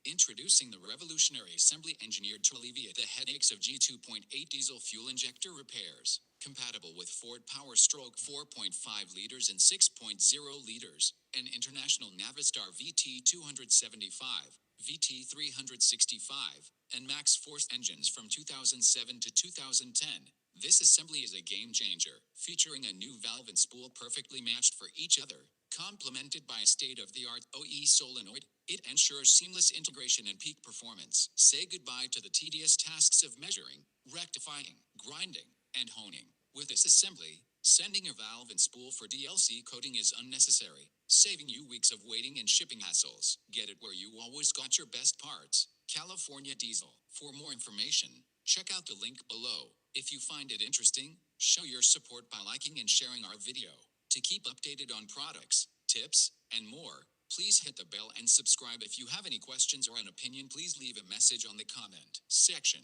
Introducing the revolutionary assembly engineered to alleviate the headaches of G2.8 diesel fuel injector repairs. Compatible with Ford Power Stroke 4.5 liters and 6.0 liters, and International Navistar VT275, VT365, and MaxxForce engines from 2007 to 2010. This assembly is a game changer, featuring a new valve and spool perfectly matched for each other. Complemented by a state-of-the-art OE solenoid, it ensures seamless integration and peak performance. Say goodbye to the tedious tasks of measuring, rectifying, grinding, and honing. With this assembly, sending a valve and spool for DLC coating is unnecessary, saving you weeks of waiting and shipping hassles. Get it where you always got your best parts. California Diesel. For more information, check out the link below. If you find it interesting, show your support by liking and sharing our video. To keep updated on products, tips, and more, please hit the bell and subscribe. If you have any questions or an opinion, please leave a message on the comment section.